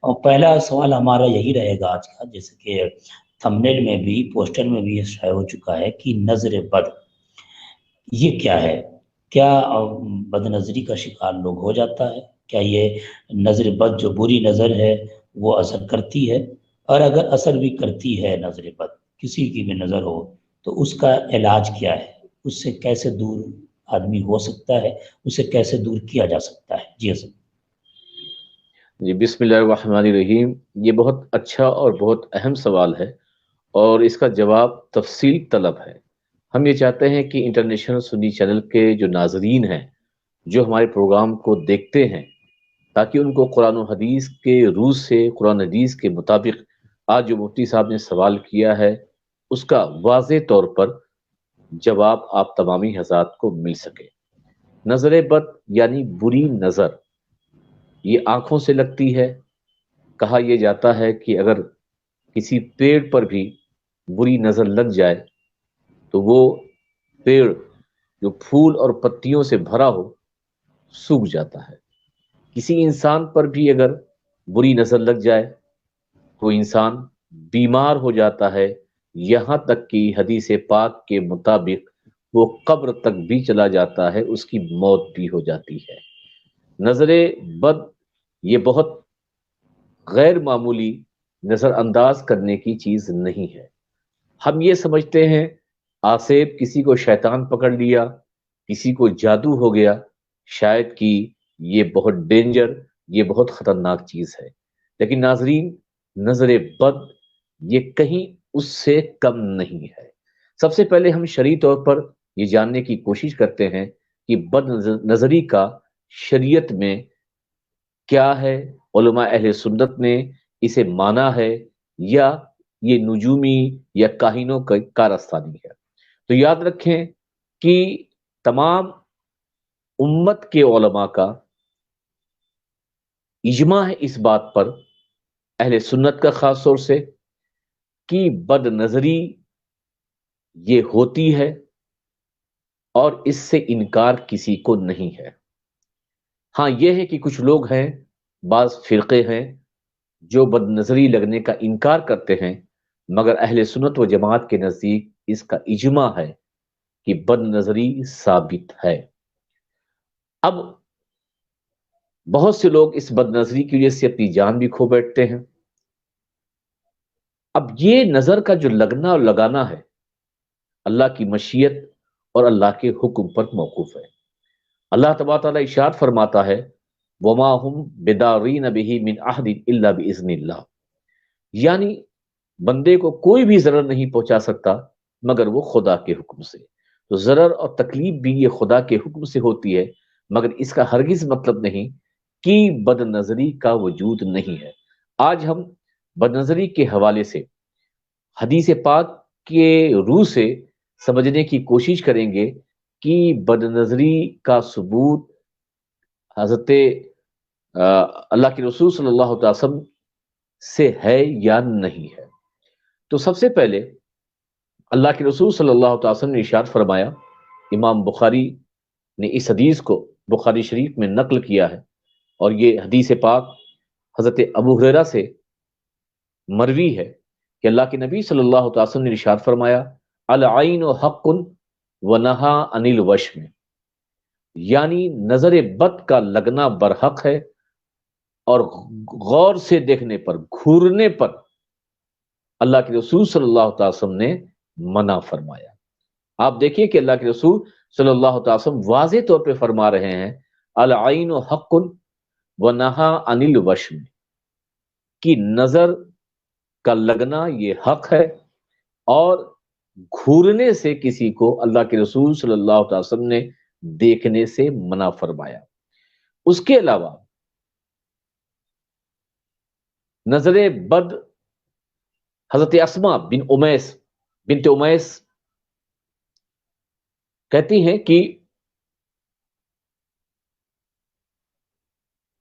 اور پہلا سوال ہمارا یہی رہے گا آج کا، جیسے کہ تھمبنیل میں بھی پوسٹر میں بھی یہ شائع ہو چکا ہے کہ نظر بد یہ کیا ہے؟ کیا بد نظری کا شکار لوگ ہو جاتا ہے؟ کیا یہ نظر بد جو بری نظر ہے وہ اثر کرتی ہے؟ اور اگر اثر بھی کرتی ہے نظر بد، کسی کی بھی نظر ہو، تو اس کا علاج کیا ہے؟ اس سے کیسے دور آدمی ہو سکتا ہے؟ اسے کیسے دور کیا جا سکتا ہے؟ جی حضرت۔ جی بسم اللہ الرحمن الرحیم۔ یہ بہت اچھا اور بہت اہم سوال ہے، اور اس کا جواب تفصیل طلب ہے۔ ہم یہ چاہتے ہیں کہ انٹرنیشنل سنی چینل کے جو ناظرین ہیں، جو ہمارے پروگرام کو دیکھتے ہیں، تاکہ ان کو قرآن و حدیث کے روح سے، قرآن حدیث کے مطابق آج جو مفتی صاحب نے سوال کیا ہے اس کا واضح طور پر جواب آپ تمامی حضرات کو مل سکے۔ نظر بد یعنی بری نظر، یہ آنکھوں سے لگتی ہے۔ کہا یہ جاتا ہے کہ اگر کسی پیڑ پر بھی بری نظر لگ جائے تو وہ پیڑ جو پھول اور پتیوں سے بھرا ہو سوکھ جاتا ہے۔ کسی انسان پر بھی اگر بری نظر لگ جائے تو انسان بیمار ہو جاتا ہے، یہاں تک کہ حدیث پاک کے مطابق وہ قبر تک بھی چلا جاتا ہے، اس کی موت بھی ہو جاتی ہے۔ نظر بد یہ بہت غیر معمولی نظر انداز کرنے کی چیز نہیں ہے۔ ہم یہ سمجھتے ہیں آصف کسی کو شیطان پکڑ لیا، کسی کو جادو ہو گیا، شاید کہ یہ بہت ڈینجر، یہ بہت خطرناک چیز ہے۔ لیکن ناظرین، نظر بد یہ کہیں اس سے کم نہیں ہے۔ سب سے پہلے ہم شرعی طور پر یہ جاننے کی کوشش کرتے ہیں کہ بد نظری کا شریعت میں کیا ہے، علماء اہل سنت نے اسے مانا ہے یا یہ نجومی یا کاہنوں کا کارستانی ہے۔ تو یاد رکھیں کہ تمام امت کے علماء کا اجماع ہے اس بات پر، اہل سنت کا خاص طور سے، کہ بد نظری یہ ہوتی ہے اور اس سے انکار کسی کو نہیں ہے۔ ہاں یہ ہے کہ کچھ لوگ ہیں، بعض فرقے ہیں جو بد نظری لگنے کا انکار کرتے ہیں، مگر اہل سنت و جماعت کے نزدیک اس کا اجماع ہے کہ بد نظری ثابت ہے۔ اب بہت سے لوگ اس بد نظری کی وجہ سے اپنی جان بھی کھو بیٹھتے ہیں۔ اب یہ نظر کا جو لگنا اور لگانا ہے اللہ کی مشیت اور اللہ کے حکم پر موقوف ہے۔ اللہ تبارک تعالیٰ ارشاد فرماتا ہے وما هم بدارین به من احد الا باذن اللہ، یعنی بندے کو کوئی بھی ضرر نہیں پہنچا سکتا مگر وہ خدا کے حکم سے۔ تو ضرر اور تکلیف بھی یہ خدا کے حکم سے ہوتی ہے، مگر اس کا ہرگز مطلب نہیں کہ بد نظری کا وجود نہیں ہے۔ آج ہم بد نظری کے حوالے سے حدیث پاک کے روح سے سمجھنے کی کوشش کریں گے کہ بد نظری کا ثبوت حضرت اللہ کے رسول صلی اللہ علیہ وسلم سے ہے یا نہیں ہے۔ تو سب سے پہلے اللہ کے رسول صلی اللہ علیہ وسلم نے ارشاد فرمایا، امام بخاری نے اس حدیث کو بخاری شریف میں نقل کیا ہے، اور یہ حدیث پاک حضرت ابو ہریرہ سے مروی ہے کہ اللہ کے نبی صلی اللہ علیہ وسلم نے ارشاد فرمایا العین حق ونہا عن الوشم، یعنی نظر بد کا لگنا برحق ہے اور غور سے دیکھنے پر، گھورنے پر اللہ کے رسول صلی اللہ علیہ وسلم نے منع فرمایا۔ آپ دیکھیے کہ اللہ کے رسول صلی اللہ علیہ وسلم واضح طور پہ فرما رہے ہیں العین حق ونہا عن الوشم، کی نظر کا لگنا یہ حق ہے، اور گھورنے سے کسی کو اللہ کے رسول صلی اللہ علیہ وسلم نے دیکھنے سے منع فرمایا۔ اس کے علاوہ نظر بد، حضرت اسماء بنت امیس کہتی ہیں کہ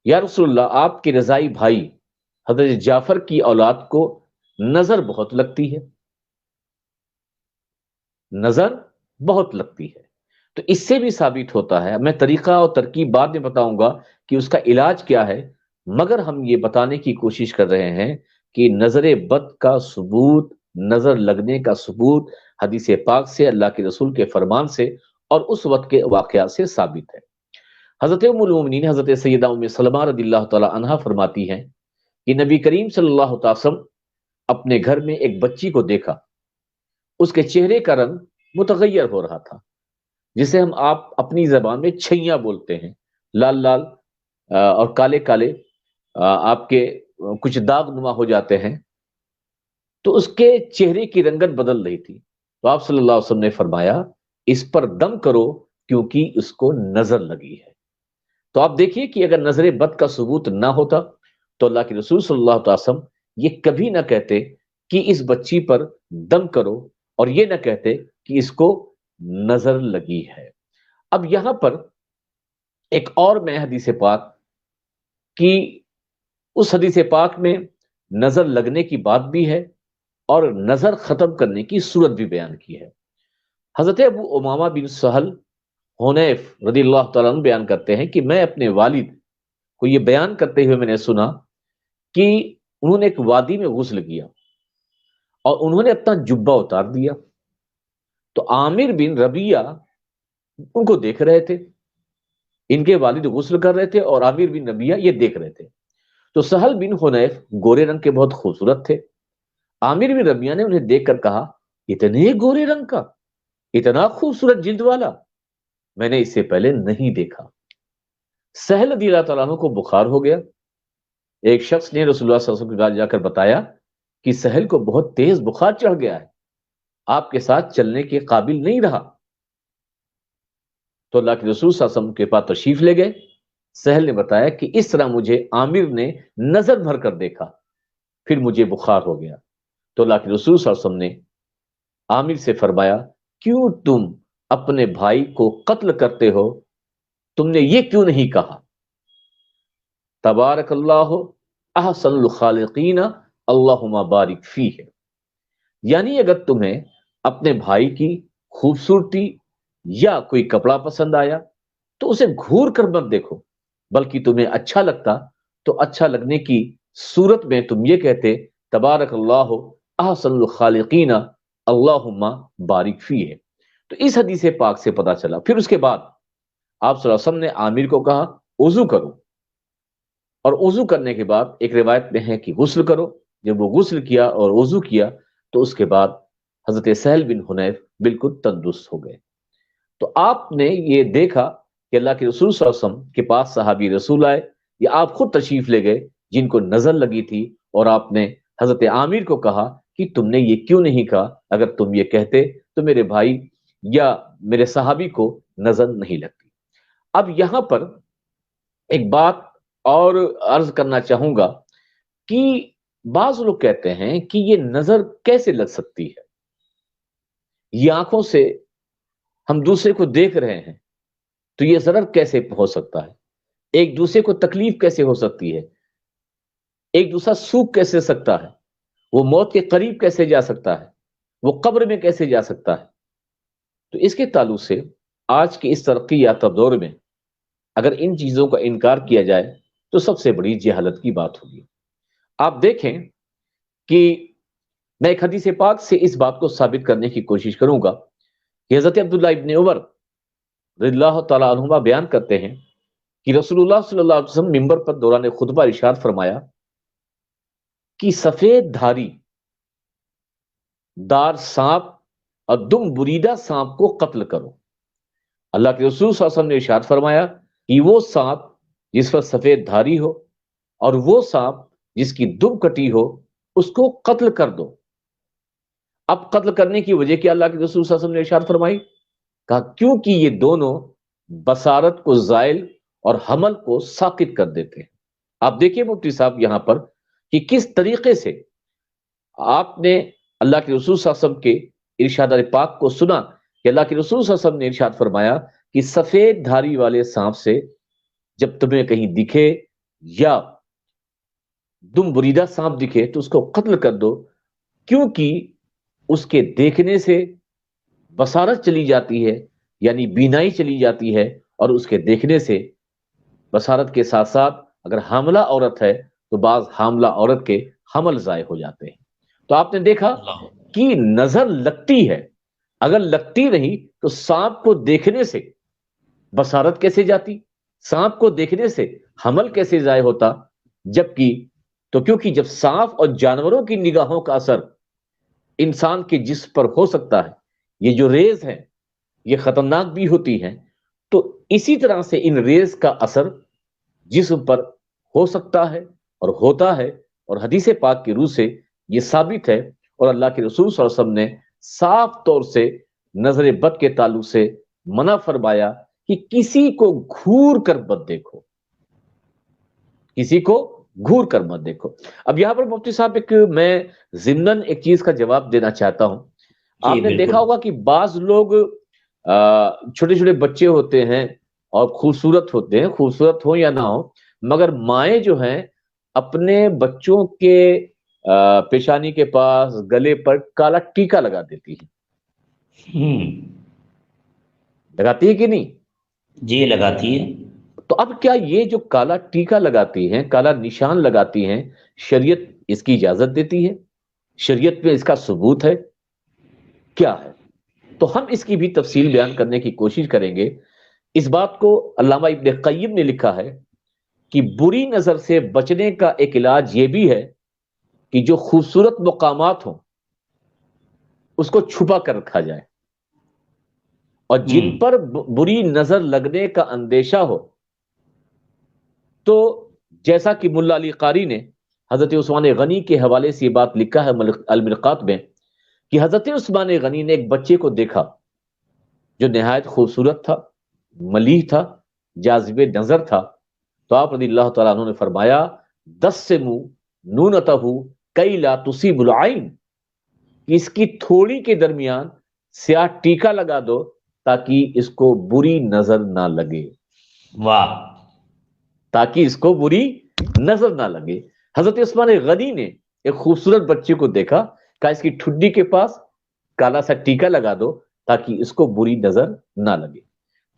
یا رسول اللہ، آپ کے رضائی بھائی حضرت جعفر کی اولاد کو نظر بہت لگتی ہے، نظر بہت لگتی ہے۔ تو اس سے بھی ثابت ہوتا ہے، میں طریقہ اور ترکیب بعد میں بتاؤں گا کہ اس کا علاج کیا ہے، مگر ہم یہ بتانے کی کوشش کر رہے ہیں کہ نظر بد کا ثبوت، نظر لگنے کا ثبوت حدیث پاک سے، اللہ کے رسول کے فرمان سے اور اس وقت کے واقعات سے ثابت ہے۔ حضرت ام المومنین حضرت سیدہ ام سلمہ رضی اللہ تعالی عنہا فرماتی ہیں کہ نبی کریم صلی اللہ تعالی وسلم اپنے گھر میں ایک بچی کو دیکھا، اس کے چہرے کا رنگ متغیر ہو رہا تھا، جسے ہم آپ اپنی زبان میں چھیاں بولتے ہیں، لال لال اور کالے کالے آپ کے کچھ داغ نما ہو جاتے ہیں، تو اس کے چہرے کی رنگت بدل رہی تھی۔ تو آپ صلی اللہ علیہ وسلم نے فرمایا اس پر دم کرو کیونکہ اس کو نظر لگی ہے۔ تو آپ دیکھیے کہ اگر نظر بد کا ثبوت نہ ہوتا تو اللہ کے رسول صلی اللہ علیہ وسلم یہ کبھی نہ کہتے کہ اس بچی پر دم کرو، اور یہ نہ کہتے کہ اس کو نظر لگی ہے۔ اب یہاں پر ایک اور میں حدیث پاک کی، اس حدیث پاک میں نظر لگنے کی بات بھی ہے اور نظر ختم کرنے کی صورت بھی بیان کی ہے۔ حضرت ابو امامہ بن سہل حنیف رضی اللہ تعالیٰ عنہ بیان کرتے ہیں کہ میں اپنے والد کو یہ بیان کرتے ہوئے میں نے سنا کہ انہوں نے ایک وادی میں غسل کیا اور انہوں نے اپنا جبہ اتار دیا، تو عامر بن ربیعہ ان کو دیکھ رہے تھے، ان کے والد غسل کر رہے تھے اور عامر بن ربیعہ یہ دیکھ رہے تھے۔ تو سہل بن حنیف گورے رنگ کے بہت خوبصورت تھے، عامر بن ربیعہ نے انہیں دیکھ کر کہا اتنے گورے رنگ کا، اتنا خوبصورت جلد والا، میں نے اس سے پہلے نہیں دیکھا۔ سہل رضی اللہ تعالیٰ عنہ کو بخار ہو گیا، ایک شخص نے رسول اللہ صلی اللہ علیہ وسلم کے پاس جا کر بتایا کہ سہل کو بہت تیز بخار چڑھ گیا ہے، آپ کے ساتھ چلنے کے قابل نہیں رہا۔ تو اللہ کے رسول صلی اللہ علیہ وسلم کے پاس تشریف لے گئے۔ سہل نے بتایا کہ اس طرح مجھے عامر نے نظر بھر کر دیکھا، پھر مجھے بخار ہو گیا۔ تو اللہ کے رسول صلی اللہ علیہ وسلم نے عامر سے فرمایا کیوں تم اپنے بھائی کو قتل کرتے ہو، تم نے یہ کیوں نہیں کہا تبارک اللہ احسن الخالقین اللہم بارک فیہ، یعنی اگر تمہیں اپنے بھائی کی خوبصورتی یا کوئی کپڑا پسند آیا تو اسے گھور کر مت دیکھو، بلکہ تمہیں اچھا لگتا تو اچھا لگنے کی صورت میں تم یہ کہتے تبارک اللہ احسن الخالقین اللہم بارک فیہ۔ تو اس حدیث پاک سے پتا چلا، پھر اس کے بعد آپ صلی اللہ علیہ وسلم نے عامر کو کہا وضو کرو، اور وضو کرنے کے بعد ایک روایت میں ہے کہ غسل کرو۔ جب وہ غسل کیا اور وضو کیا تو اس کے بعد حضرت سہل بن حنیف بالکل تندرست ہو گئے۔ تو آپ نے یہ دیکھا کہ اللہ کے رسول صلی اللہ علیہ وسلم کے پاس صحابی رسول آئے یا آپ خود تشریف لے گئے جن کو نظر لگی تھی، اور آپ نے حضرت عامر کو کہا کہ تم نے یہ کیوں نہیں کہا، اگر تم یہ کہتے تو میرے بھائی یا میرے صحابی کو نظر نہیں لگتی۔ اب یہاں پر ایک بات اور عرض کرنا چاہوں گا کہ بعض لوگ کہتے ہیں کہ یہ نظر کیسے لگ سکتی ہے، یہ آنکھوں سے ہم دوسرے کو دیکھ رہے ہیں تو یہ ضرر کیسے ہو سکتا ہے، ایک دوسرے کو تکلیف کیسے ہو سکتی ہے، ایک دوسرا سوکھ کیسے سکتا ہے، وہ موت کے قریب کیسے جا سکتا ہے، وہ قبر میں کیسے جا سکتا ہے۔ تو اس کے تعلق سے آج کے اس ترقی یافتہ دور میں اگر ان چیزوں کا انکار کیا جائے تو سب سے بڑی جہالت کی بات ہوگی۔ آپ دیکھیں کہ میں ایک حدیث پاک سے اس بات کو ثابت کرنے کی کوشش کروں گا کہ حضرت عبداللہ ابن عمر رضی اللہ تعالیٰ عنہما بیان کرتے ہیں کہ رسول اللہ صلی اللہ علیہ وسلم ممبر پر دوران خطبہ ارشاد فرمایا کہ سفید دھاری دار سانپ اور دم بریدہ سانپ کو قتل کرو۔ اللہ کے رسول صلی اللہ علیہ وسلم نے ارشاد فرمایا کہ وہ سانپ جس پر سفید دھاری ہو اور وہ سانپ جس کی دم کٹی ہو اس کو قتل کر دو۔ اب قتل کرنے کی وجہ کیا اللہ کے رسول صلی اللہ علیہ وسلم نے ارشاد فرمائی؟ کہا کیونکہ یہ دونوں بصارت کو زائل اور حمل کو ساقط کر دیتے ہیں۔ آپ دیکھیے مفتی صاحب یہاں پر کہ کس طریقے سے آپ نے اللہ کے رسول صلی اللہ علیہ وسلم کے ارشاد پاک کو سنا کہ اللہ کے رسول صلی اللہ علیہ وسلم نے ارشاد فرمایا کہ سفید دھاری والے سانپ سے جب تمہیں کہیں دکھے یا دم بریدہ سانپ دکھے تو اس کو قتل کر دو، کیونکہ اس کے دیکھنے سے بصارت چلی جاتی ہے، یعنی بینائی چلی جاتی ہے، اور اس کے دیکھنے سے بصارت کے ساتھ ساتھ اگر حاملہ عورت ہے تو بعض حاملہ عورت کے حمل ضائع ہو جاتے ہیں. تو آپ نے دیکھا اللہ. کہ نظر لگتی ہے، اگر لگتی نہیں تو سانپ کو دیکھنے سے بصارت کیسے جاتی، سانپ کو دیکھنے سے حمل کیسے ضائع ہوتا؟ جبکہ تو کیونکہ جب سانپ اور جانوروں کی نگاہوں کا اثر انسان کے جسم پر ہو سکتا ہے، یہ جو ریز ہیں یہ خطرناک بھی ہوتی ہیں، تو اسی طرح سے ان ریز کا اثر جسم پر ہو سکتا ہے اور ہوتا ہے. اور حدیث پاک کی روح سے یہ ثابت ہے، اور اللہ کے رسول صلی اللہ علیہ وسلم نے صاف طور سے نظر بد کے تعلق سے منع فرمایا کہ کسی کو گھور کر مت دیکھو، کسی کو گھور کر مت دیکھو. اب یہاں پر مفتی صاحب میں ضمناً ایک چیز کا جواب دینا چاہتا ہوں. جی آپ نے دیکھا بالکل. ہوگا کہ بعض لوگ چھوٹے چھوٹے بچے ہوتے ہیں اور خوبصورت ہوتے ہیں، خوبصورت ہو یا نہ ہو، مگر مائیں جو ہیں اپنے بچوں کے پیشانی کے پاس گلے پر کالا ٹیکا لگا دیتی ہے. ہوں. لگاتی ہے کہ نہیں؟ جی لگاتی ہے. تو اب کیا یہ جو کالا ٹیکا لگاتی ہیں، کالا نشان لگاتی ہیں، شریعت اس کی اجازت دیتی ہے؟ شریعت میں اس کا ثبوت ہے؟ کیا ہے؟ تو ہم اس کی بھی تفصیل بیان کرنے کی کوشش کریں گے. اس بات کو علامہ ابن قیم نے لکھا ہے کہ بری نظر سے بچنے کا ایک علاج یہ بھی ہے کہ جو خوبصورت مقامات ہوں اس کو چھپا کر رکھا جائے، اور جن ہوں. پر بری نظر لگنے کا اندیشہ ہو، تو جیسا کہ ملا علی قاری نے حضرت عثمان غنی کے حوالے سے یہ بات لکھا ہے المرقات میں کہ حضرت عثمان غنی نے ایک بچے کو دیکھا جو نہایت خوبصورت تھا، ملیح تھا، جاذب نظر تھا. تو آپ رضی اللہ تعالیٰ عنہ نے فرمایا دس سے منہ نونتہ کئی لا تصیب العین، اس کی تھوڑی کے درمیان سیاہ ٹیکا لگا دو تاکہ اس کو بری نظر نہ لگے، واہ. تاکہ اس کو بری نظر نہ لگے. حضرت عثمان غنی نے ایک خوبصورت بچے کو دیکھا، کہا اس کی ٹھڈی کے پاس کالا سا ٹیکا لگا دو تاکہ اس کو بری نظر نہ لگے.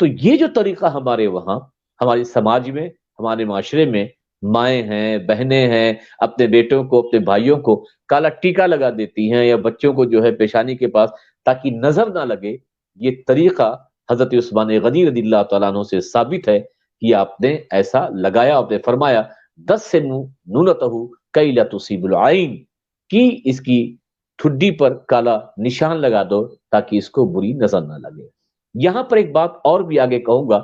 تو یہ جو طریقہ ہمارے وہاں، ہمارے سماج میں، ہمارے معاشرے میں مائیں ہیں، بہنیں ہیں، اپنے بیٹوں کو، اپنے بھائیوں کو کالا ٹیکا لگا دیتی ہیں، یا بچوں کو جو ہے پیشانی کے پاس تاکہ نظر نہ لگے، یہ طریقہ حضرت عثمان غنی رضی اللہ تعالیٰ عنہ سے ثابت ہے کہ آپ نے ایسا لگایا. آپ نے فرمایا دس سے منہ نونتہ کئی لا تصیب العین، کی اس کی ٹھڈی پر کالا نشان لگا دو تاکہ اس کو بری نظر نہ لگے. یہاں پر ایک بات اور بھی آگے کہوں گا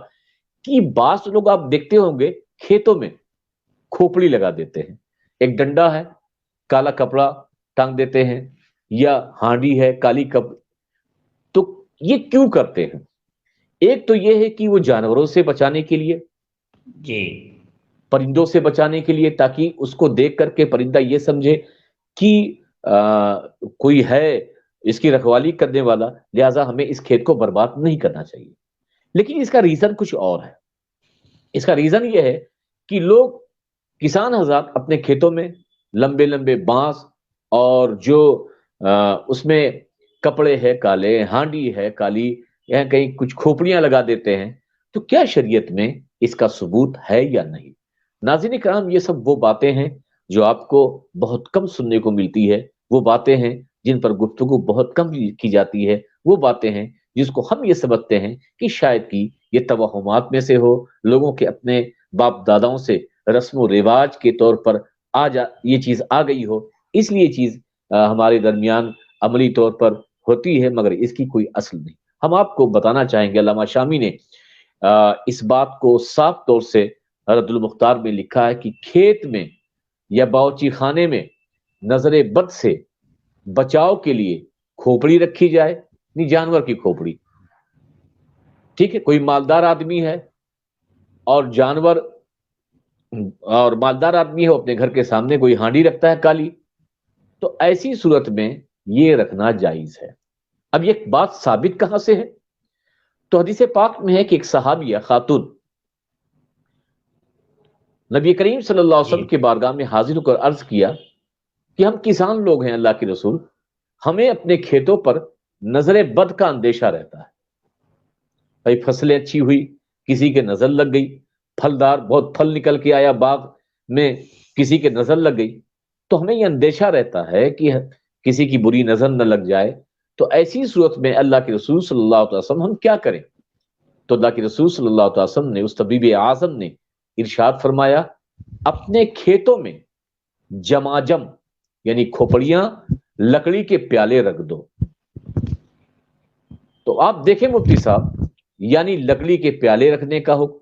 کہ بعض لوگ آپ دیکھتے ہوں گے کھیتوں میں کھوپڑی لگا دیتے ہیں، ایک ڈنڈا ہے، کالا کپڑا ٹانگ دیتے ہیں، یا ہانڈی ہے کالی کپ. تو یہ کیوں کرتے ہیں؟ ایک تو یہ ہے کہ وہ جانوروں سے بچانے کے لیے، جی. پرندوں سے بچانے کے لیے، تاکہ اس کو دیکھ کر کے پرندہ یہ سمجھے کہ کوئی ہے اس کی رکھوالی کرنے والا، لہٰذا ہمیں اس کھیت کو برباد نہیں کرنا چاہیے. لیکن اس کا ریزن کچھ اور ہے. اس کا ریزن یہ ہے کہ لوگ، کسان حضرات اپنے کھیتوں میں لمبے لمبے بانس اور جو اس میں کپڑے ہے کالے، ہانڈی ہے کالی، یا کہیں کچھ کھوپڑیاں لگا دیتے ہیں. تو کیا شریعت میں اس کا ثبوت ہے یا نہیں؟ ناظرین کرام، یہ سب وہ باتیں ہیں جو آپ کو بہت کم سننے کو ملتی ہے، وہ باتیں ہیں جن پر گفتگو بہت کم کی جاتی ہے، وہ باتیں ہیں جس کو ہم یہ سمجھتے ہیں کہ شاید کی یہ توہمات میں سے ہو، لوگوں کے اپنے باپ داداؤں سے رسم و رواج کے طور پر یہ چیز آ گئی ہو، اس لیے یہ چیز ہمارے درمیان عملی طور پر ہوتی ہے، مگر اس کی کوئی اصل نہیں. ہم آپ کو بتانا چاہیں گے، علامہ شامی نے اس بات کو صاف طور سے رد المختار میں لکھا ہے کہ کھیت میں یا باورچی خانے میں نظر بد سے بچاؤ کے لیے کھوپڑی رکھی جائے، نہیں جانور کی کھوپڑی. ٹھیک ہے، کوئی مالدار آدمی ہے اور جانور، اور مالدار آدمی ہے اپنے گھر کے سامنے کوئی ہانڈی رکھتا ہے کالی، تو ایسی صورت میں یہ رکھنا جائز ہے. اب یہ بات ثابت کہاں سے ہے؟ تو حدیث پاک میں ہے کہ ایک صحابیہ خاتون نبی کریم صلی اللہ علیہ جی. وسلم کی بارگاہ میں حاضر ہو کر عرض کیا کہ ہم کسان لوگ ہیں اللہ کے رسول، ہمیں اپنے کھیتوں پر نظر بد کا اندیشہ رہتا ہے. بھائی فصلیں اچھی ہوئی، کسی کے نظر لگ گئی پھلدار بہت پھل نکل کے آیا باغ میں، کسی کے نظر لگ گئی، تو ہمیں یہ اندیشہ رہتا ہے کہ کسی کی بری نظر نہ لگ جائے. تو ایسی صورت میں اللہ کے رسول صلی اللہ علیہ وسلم ہم کیا کریں؟ تو اللہ کے رسول صلی اللہ علیہ وسلم نے، اس طبیب اعظم نے ارشاد فرمایا، اپنے کھیتوں میں جماجم یعنی کھوپڑیاں، لکڑی کے پیالے رکھ دو. تو آپ دیکھیں مفتی صاحب، یعنی لکڑی کے پیالے رکھنے کا حکم،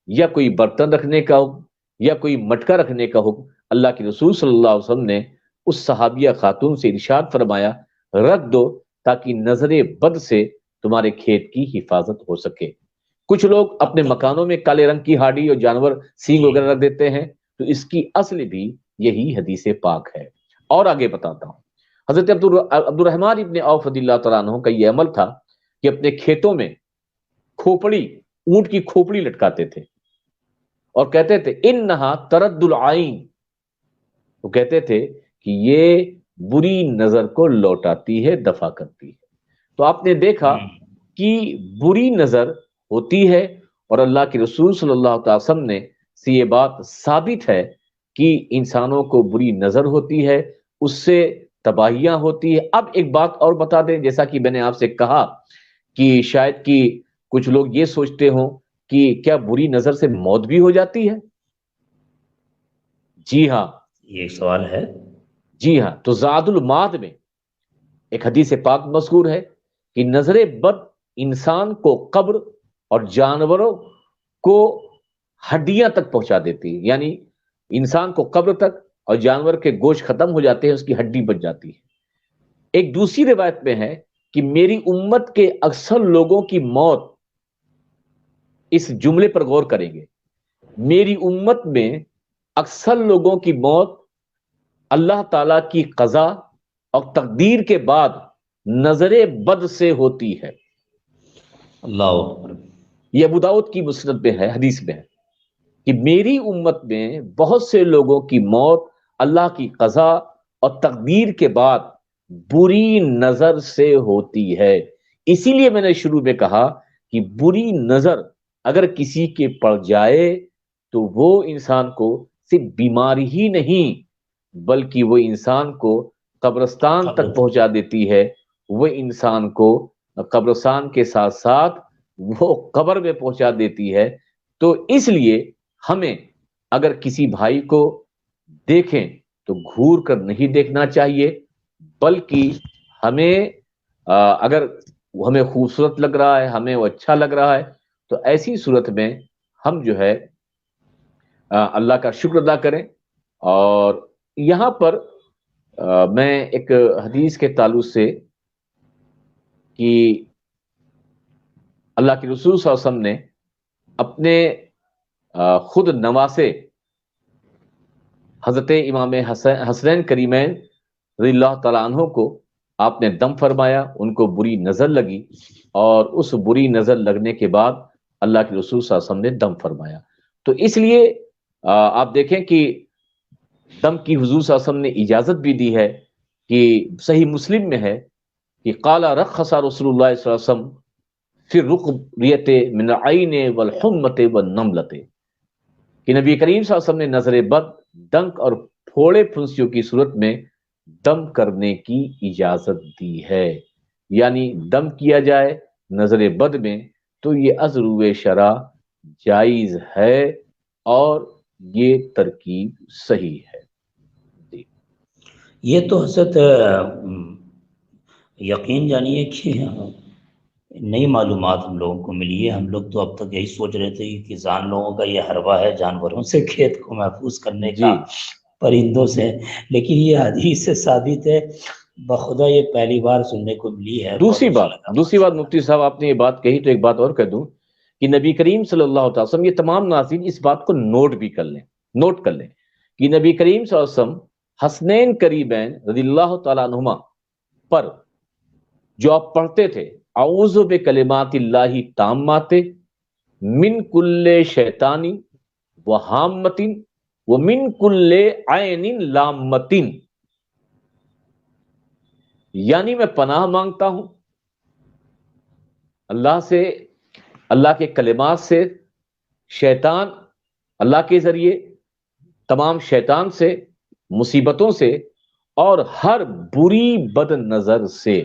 یا کوئی برتن رکھنے کا حکم، یا کوئی مٹکا رکھنے کا حکم اللہ کے رسول صلی اللہ علیہ وسلم نے اس صحابیہ خاتون سے ارشاد فرمایا رکھ دو، تاکہ نظر بد سے تمہارے کھیت کی حفاظت ہو سکے. کچھ لوگ اپنے مکانوں میں کالے رنگ کی ہاڑی اور جانور سینگ وغیرہ رکھ دیتے ہیں، تو اس کی اصل بھی یہی حدیث پاک ہے. اور آگے بتاتا ہوں، حضرت عبد الرحمن ابن عوف رضی اللہ تعالیٰ عنہ کا یہ عمل تھا کہ اپنے کھیتوں میں کھوپڑی، اونٹ کی کھوپڑی لٹکاتے تھے اور کہتے تھے انہا ترد العین، وہ کہتے تھے کہ یہ بری نظر کو لوٹاتی ہے، دفع کرتی ہے. تو آپ نے دیکھا کہ بری نظر ہوتی ہے، اور اللہ کے رسول صلی اللہ علیہ وسلم نے سے یہ بات ثابت ہے کہ انسانوں کو بری نظر ہوتی ہے، اس سے تباہیاں ہوتی ہے. اب ایک بات اور بتا دیں، جیسا کہ میں نے آپ سے کہا کہ شاید کہ کچھ لوگ یہ سوچتے ہوں کہ کیا بری نظر سے موت بھی ہو جاتی ہے؟ جی ہاں، یہ ایک سوال ہے. جی ہاں. تو زاد المعاد میں ایک حدیث پاک مذکور ہے کہ نظر بد انسان کو قبر اور جانوروں کو ہڈیاں تک پہنچا دیتی ہے، یعنی انسان کو قبر تک اور جانور کے گوشت ختم ہو جاتے ہیں، اس کی ہڈی بچ جاتی ہے. ایک دوسری روایت میں ہے کہ میری امت کے اکثر لوگوں کی موت، اس جملے پر غور کریں گے، میری امت میں اکثر لوگوں کی موت اللہ تعالی کی قضا اور تقدیر کے بعد نظر بد سے ہوتی ہے. اللہ اکبر. یہ ابو داؤد کی مسند میں ہے، حدیث میں ہے کہ میری امت میں بہت سے لوگوں کی موت اللہ کی قضا اور تقدیر کے بعد بری نظر سے ہوتی ہے. اسی لیے میں نے شروع میں کہا کہ بری نظر اگر کسی کے پڑ جائے تو وہ انسان کو صرف بیماری ہی نہیں، بلکہ وہ انسان کو قبرستان تک پہنچا دیتی ہے. وہ انسان کو قبرستان کے ساتھ ساتھ وہ قبر میں پہنچا دیتی ہے. تو اس لیے ہمیں اگر کسی بھائی کو دیکھیں تو گھور کر نہیں دیکھنا چاہیے، بلکہ ہمیں اگر وہ ہمیں خوبصورت لگ رہا ہے، ہمیں وہ اچھا لگ رہا ہے، تو ایسی صورت میں ہم جو ہے اللہ کا شکر ادا کریں. اور یہاں پر میں ایک حدیث کے تعلق سے کہ اللہ کے رسول صلی اللہ علیہ وسلم نے اپنے خود نواسے حضرت امام حسنین کریمین رضی اللہ تعالیٰ عنہ کو آپ نے دم فرمایا، ان کو بری نظر لگی، اور اس بری نظر لگنے کے بعد اللہ کے رسول صلی اللہ علیہ وسلم نے دم فرمایا. تو اس لیے آپ دیکھیں کہ دم کی حضور صلی اللہ علیہ وسلم نے اجازت بھی دی ہے کہ صحیح مسلم میں ہے کہ قال رخص رسول اللہ صلی اللہ علیہ وسلم فی الرقیۃ من العین والحمۃ والنملۃ، کہ نبی کریم صلی اللہ علیہ وسلم نے نظر بد، ڈنک اور پھوڑے پھنسیوں کی صورت میں دم کرنے کی اجازت دی ہے. یعنی دم کیا جائے نظر بد میں تو یہ از روئے شرع جائز ہے، اور یہ ترکیب صحیح ہے. یہ تو حضرت یقین جانیے کہ نئی معلومات ہم لوگوں کو ملی ہے. ہم لوگ تو اب تک یہی سوچ رہے تھے کہ کسان لوگوں کا یہ حربہ ہے جانوروں سے کھیت کو محفوظ کرنے کا، پرندوں سے، لیکن یہ حدیث سے ثابت ہے. بخدا یہ پہلی بار سننے کو ملی ہے. دوسری بات مفتی صاحب آپ نے یہ بات کہی تو ایک بات اور کہہ دوں کہ نبی کریم صلی اللہ علیہ وسلم، یہ تمام ناظرین اس بات کو نوٹ کر لیں کہ نبی کریم صلی اللہ علیہ وسلم حسنین کریمین رضی اللہ تعالیٰ عنہما پر جو آپ پڑھتے تھے اعوذ بکلمات اللہ تامات من کل شیطان و حامت و من کل عین لامت، یعنی میں پناہ مانگتا ہوں اللہ سے، اللہ کے کلمات سے، شیطان اللہ کے ذریعے تمام شیطان سے، مصیبتوں سے اور ہر بری بد نظر سے۔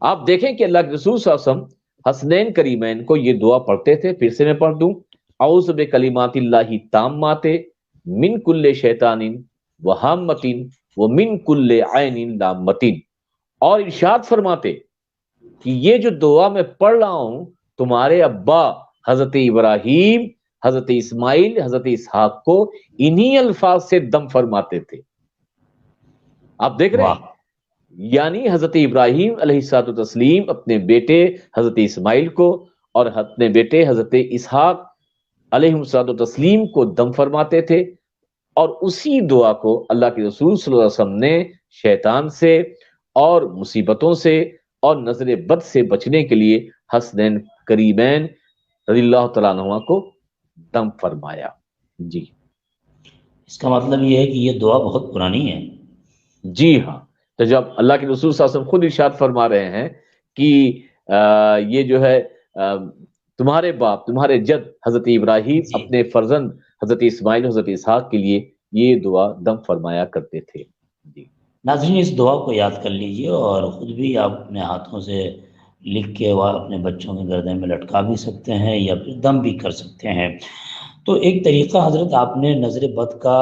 آپ دیکھیں کہ اللہ کے رسول صلی اللہ علیہ وسلم حسنین کریمین کو یہ دعا پڑھتے تھے، پھر سے میں پڑھ دوں، اعوذ بکلمات اللہ تامات من کل شیطان وہامۃ ومن کل عین لامۃ، اور ارشاد فرماتے کہ یہ جو دعا میں پڑھ رہا ہوں تمہارے ابا حضرت ابراہیم، حضرت اسماعیل، حضرت اسحاق کو انہی الفاظ سے دم فرماتے تھے۔ آپ دیکھ رہے ہیں، یعنی حضرت ابراہیم علیہ الصلوۃ والتسلیم اپنے بیٹے حضرت اسماعیل کو اور اپنے بیٹے حضرت اسحاق علیہ الصلوۃ والتسلیم کو دم فرماتے تھے، اور اسی دعا کو اللہ کے رسول صلی اللہ علیہ وسلم نے شیطان سے اور مصیبتوں سے اور نظر بد سے بچنے کے لیے حسنین کریمین رضی اللہ تعالیٰ عنہ کو دم فرمایا۔ جی، اس کا مطلب یہ ہے کہ یہ دعا بہت پرانی ہے۔ جی ہاں، تو جب اللہ کے رسول صلی اللہ علیہ وسلم خود ارشاد فرما رہے ہیں کہ یہ جو ہے تمہارے باپ، تمہارے جد حضرت ابراہیم جی اپنے فرزند حضرت اسماعیل، حضرت اسحاق کے لیے یہ دعا دم فرمایا کرتے تھے۔ جی ناظرین، اس دعا کو یاد کر لیجئے اور خود بھی آپ اپنے ہاتھوں سے لکھ کے وہ اپنے بچوں کے گردے میں لٹکا بھی سکتے ہیں یا پھر دم بھی کر سکتے ہیں۔ تو ایک طریقہ حضرت آپ نے نظر بد کا،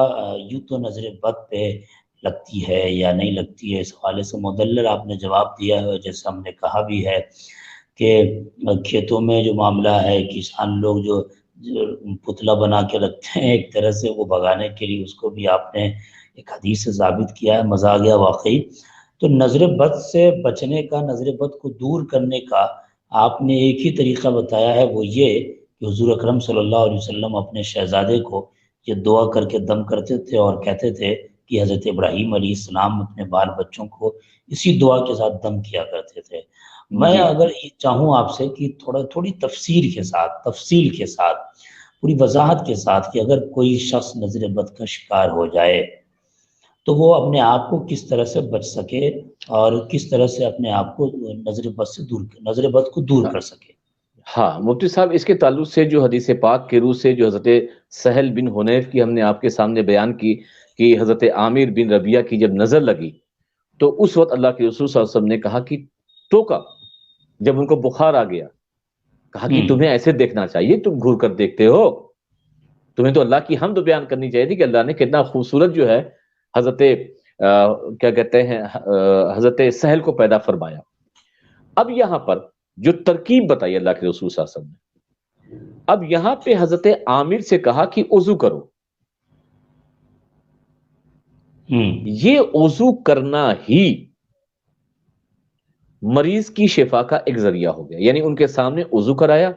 یوں تو نظر بد پہ لگتی ہے یا نہیں لگتی ہے اس حوالے سے مدلل آپ نے جواب دیا ہے، جیسے ہم نے کہا بھی ہے کہ کھیتوں میں جو معاملہ ہے، کسان لوگ جو پتلا بنا کے رکھتے ہیں ایک طرح سے وہ بھگانے کے لیے، اس کو بھی آپ نے ایک حدیث سے ثابت کیا ہے، مزہ آ گیا واقعی۔ تو نظر بد سے بچنے کا، نظر بد کو دور کرنے کا آپ نے ایک ہی طریقہ بتایا ہے، وہ یہ کہ حضور اکرم صلی اللہ علیہ وسلم اپنے شہزادے کو یہ دعا کر کے دم کرتے تھے اور کہتے تھے کہ حضرت ابراہیم علیہ السلام اپنے بال بچوں کو اسی دعا کے ساتھ دم کیا کرتے تھے۔ میں اگر یہ چاہوں آپ سے کہ تھوڑی تفسیر کے ساتھ پوری وضاحت کے ساتھ کہ اگر کوئی شخص نظر بد کا شکار ہو جائے تو وہ اپنے آپ کو کس طرح سے بچ سکے اور کس طرح سے اپنے آپ کو نظر بد کو دور کر سکے۔ ہاں مفتی صاحب، اس کے تعلق سے جو حدیث پاک کے روح سے جو حضرت سہل بن حنیف کی ہم نے آپ کے سامنے بیان کی کہ حضرت عامر بن ربیعہ کی جب نظر لگی تو اس وقت اللہ کے رسول صلی اللہ علیہ وسلم نے کہا کہ ٹوکا، جب ان کو بخار آ گیا کہا کہ تمہیں ایسے دیکھنا چاہیے، تم گھور کر دیکھتے ہو، تمہیں تو اللہ کی حمد بیان کرنی چاہیے تھی کہ اللہ نے کتنا خوبصورت جو ہے حضرت کیا کہتے ہیں حضرت سہل کو پیدا فرمایا۔ اب یہاں پر جو ترکیب بتائی اللہ کے رسول صلی اللہ علیہ وسلم نے، اب یہاں پہ حضرت عامر سے کہا کہ وضو کرو، یہ وضو کرنا ہی مریض کی شفا کا ایک ذریعہ ہو گیا، یعنی ان کے سامنے وضو کرایا،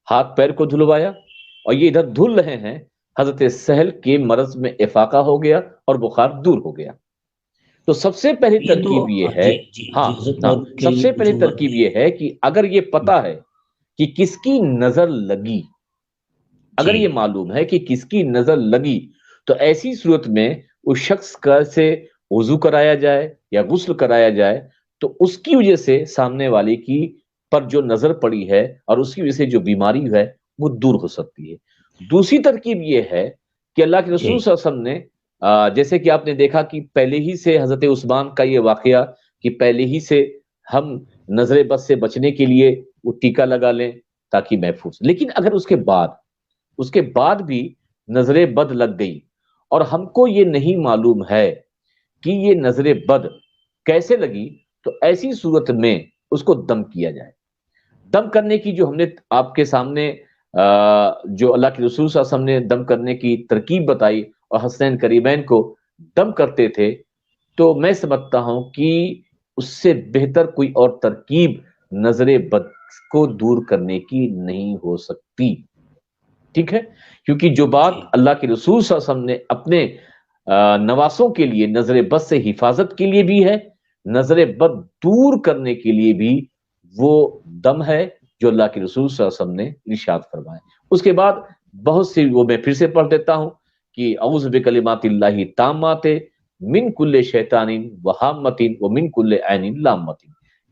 ہاتھ پیر کو دھلوایا، اور یہ ادھر دھل رہے ہیں، حضرت سہل کے مرض میں افاقہ ہو گیا اور بخار دور ہو گیا۔ تو سب سے پہلی ترکیب یہ ہے، سب سے پہلی ترکیب یہ ہے کہ اگر یہ پتا ہے کہ کس کی نظر لگی، اگر یہ معلوم ہے کہ کس کی نظر لگی، تو ایسی صورت میں اس شخص کا سے وضو کرایا جائے یا غسل کرایا جائے، تو اس کی وجہ سے سامنے والے کی پر جو نظر پڑی ہے اور اس کی وجہ سے جو بیماری ہے وہ دور ہو سکتی ہے۔ دوسری ترکیب یہ ہے کہ اللہ کے رسول صلی اللہ علیہ وسلم نے جیسے کہ آپ نے دیکھا کہ پہلے ہی سے حضرت عثمان کا یہ واقعہ کہ پہلے ہی سے ہم نظر بد سے بچنے کے لیے وہ ٹیکا لگا لیں تاکہ محفوظ، لیکن اگر اس کے بعد بھی نظر بد لگ گئی اور ہم کو یہ نہیں معلوم ہے کہ یہ نظر بد کیسے لگی، تو ایسی صورت میں اس کو دم کیا جائے۔ دم کرنے کی جو ہم نے آپ کے سامنے جو اللہ کے رسول صلی اللہ علیہ وسلم نے دم کرنے کی ترکیب بتائی اور حسنین کریمین کو دم کرتے تھے، تو میں سمجھتا ہوں کہ اس سے بہتر کوئی اور ترکیب نظر بد کو دور کرنے کی نہیں ہو سکتی، ٹھیک ہے؟ کیونکہ جو بات اللہ کے رسول صلی اللہ علیہ وسلم نے اپنے نواسوں کے لیے نظر بد سے حفاظت کے لیے بھی ہے، نظر بد دور کرنے کے لیے بھی وہ دم ہے جو اللہ کے رسول صلی اللہ علیہ وسلم نے ارشاد فرمایا۔ اس کے بعد بہت سی وہ میں پھر سے پڑھ دیتا ہوں کہ اعوذ بکلمات اللہ تامات من کل شیطان وہامۃ ومن کل عین لامۃ،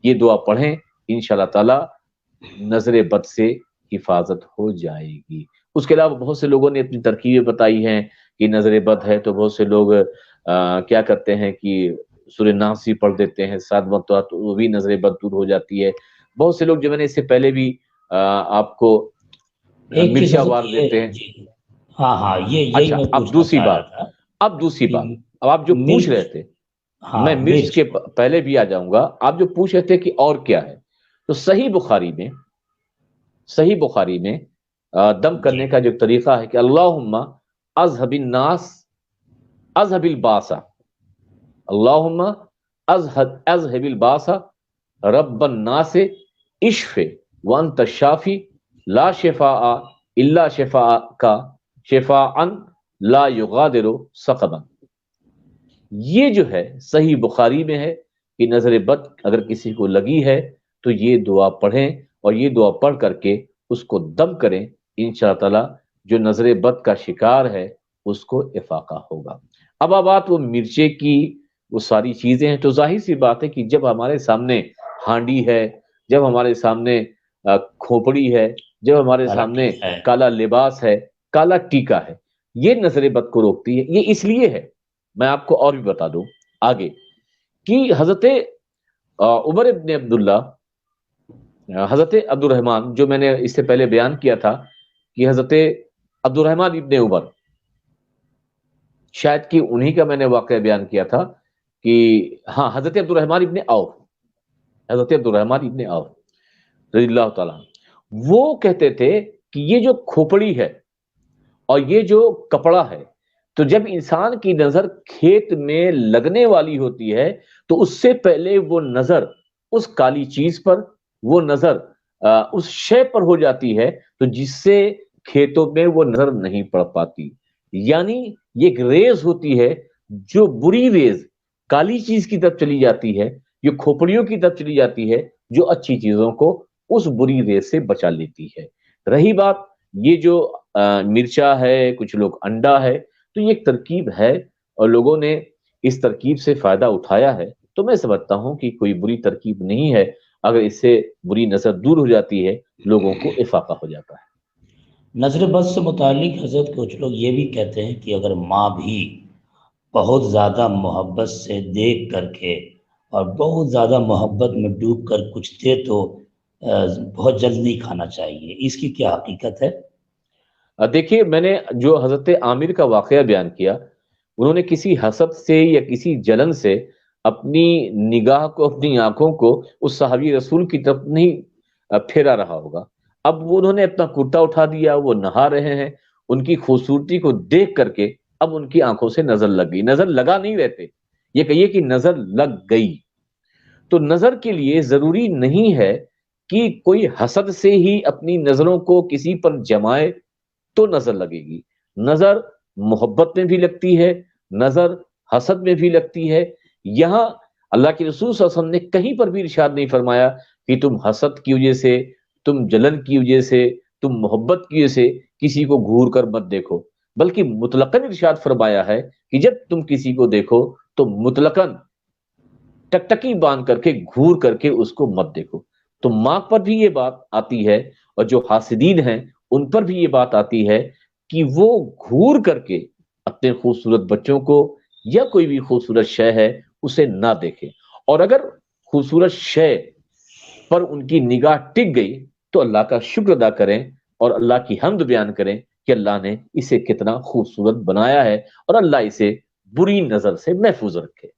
یہ دعا پڑھیں، انشاءاللہ تعالی نظر بد سے حفاظت ہو جائے گی۔ اس کے علاوہ بہت سے لوگوں نے اپنی ترکیبیں بتائی ہیں کہ نظر بد ہے تو بہت سے لوگ کیا کرتے ہیں کہ سورہ ناس ہی پڑھ دیتے ہیں 7 مرتبہ، تو وہ بھی نظر بد دور ہو جاتی ہے۔ بہت سے لوگ جو میں نے اس سے پہلے بھی آپ کو ایک چیز مرچا حضرت وار یہ دیتے ہیں۔ جی، ہاں ہاں، یہی اچھا، میں اب پوچھنا دوسری چاہ رہا بات، تھا کہ اب آپ جو پوچھ مرچ، رہے تھے، ہاں میں مرچ مرچ، کے پہلے بھی آ جاؤں گا۔ آپ جو پوچھ رہے تھے کہ اور کیا ہے، تو صحیح بخاری میں دم جی کرنے کا جو طریقہ ہے کہ اللہم اذهب الناس اذهب الباس، اللہم اذهب الباس رب الناس اشف وانت الشافی لا شفاء الا شفاءک شفاء لا یغادر سقما۔ یہ جو ہے صحیح بخاری میں ہے کہ نظر بد اگر کسی کو لگی ہے تو یہ دعا پڑھیں، اور یہ دعا پڑھ کر کے اس کو دم کریں، انشاءاللہ تعالی جو نظر بد کا شکار ہے اس کو افاقہ ہوگا۔ اب بات وہ مرچے کی، وہ ساری چیزیں ہیں، تو ظاہر سی بات ہے کہ جب ہمارے سامنے ہانڈی ہے، جب ہمارے سامنے کھوپڑی ہے، جب ہمارے کالا سامنے ٹیکا ہے، کالا لباس ہے، کالا ٹیکا ہے، یہ نظر بد کو روکتی ہے۔ یہ اس لیے ہے، میں آپ کو اور بھی بتا دوں آگے، کہ حضرت عمر ابن عبداللہ، حضرت عبد الرحمن، جو میں نے اس سے پہلے بیان کیا تھا کہ حضرت عبد الرحمن ابن عمر، شاید کہ انہی کا میں نے واقعہ بیان کیا تھا کہ ہاں، حضرت عبد الرحمن ابن عوف، حضرت عبد الرحمن ابن عوف رضی اللہ تعالیٰ، وہ کہتے تھے کہ یہ جو کھوپڑی ہے اور یہ جو کپڑا ہے، تو جب انسان کی نظر کھیت میں لگنے والی ہوتی ہے تو اس سے پہلے وہ نظر اس کالی چیز پر، وہ نظر اس شے پر ہو جاتی ہے تو جس سے کھیتوں میں وہ نظر نہیں پڑ پاتی۔ یعنی یہ ایک ریز ہوتی ہے، جو بری ریز کالی چیز کی طرف چلی جاتی ہے، جو کھوپڑیوں کی طرف چلی جاتی ہے، جو اچھی چیزوں کو اس بری ریز سے بچا لیتی ہے۔ رہی بات یہ جو مرچا ہے، کچھ لوگ انڈا ہے، تو یہ ایک ترکیب ہے اور لوگوں نے اس ترکیب سے فائدہ اٹھایا ہے، تو میں سمجھتا ہوں کہ کوئی بری ترکیب نہیں ہے۔ اگر اس سے بری نظر دور ہو جاتی ہے، لوگوں کو افاقہ ہو جاتا ہے۔ نظر بد سے متعلق حضرت کچھ لوگ یہ بھی کہتے ہیں کہ اگر ماں بھی بہت زیادہ محبت سے دیکھ کر کے اور بہت زیادہ محبت میں ڈوب کر کچھ دے تو بہت جلد نہیں کھانا چاہیے، اس کی کیا حقیقت ہے؟ دیکھیے، میں نے جو حضرت عامر کا واقعہ بیان کیا، انہوں نے کسی حسد سے یا کسی جلن سے اپنی نگاہ کو، اپنی آنکھوں کو اس صحابی رسول کی طرف نہیں پھیرا رہا ہوگا۔ اب وہ انہوں نے اپنا کرتا اٹھا دیا، وہ نہا رہے ہیں، ان کی خوبصورتی کو دیکھ کر کے اب ان کی آنکھوں سے نظر لگ گئی، نظر لگا نہیں رہتے، یہ کہیے کہ نظر لگ گئی۔ تو نظر کے لیے ضروری نہیں ہے کہ کوئی حسد سے ہی اپنی نظروں کو کسی پر جمائے تو نظر لگے گی۔ نظر محبت میں بھی لگتی ہے، نظر حسد میں بھی لگتی ہے۔ یہاں اللہ کے رسول صلی اللہ علیہ وسلم نے کہیں پر بھی ارشاد نہیں فرمایا کہ تم حسد کی وجہ سے، تم جلن کی وجہ سے، تم محبت کی وجہ سے کسی کو گھور کر مت دیکھو، بلکہ مطلقاً ارشاد فرمایا ہے کہ جب تم کسی کو دیکھو تو مطلقاً ٹکٹکی باندھ کر کے، گھور کر کے اس کو مت دیکھو۔ تو ماں پر بھی یہ بات آتی ہے، اور جو حاسدین ہیں ان پر بھی یہ بات آتی ہے کہ وہ گھور کر کے اپنے خوبصورت بچوں کو یا کوئی بھی خوبصورت شے ہے اسے نہ دیکھیں، اور اگر خوبصورت شے پر ان کی نگاہ ٹک گئی تو اللہ کا شکر ادا کریں اور اللہ کی حمد بیان کریں کہ اللہ نے اسے کتنا خوبصورت بنایا ہے، اور اللہ اسے بری نظر سے محفوظ رکھے۔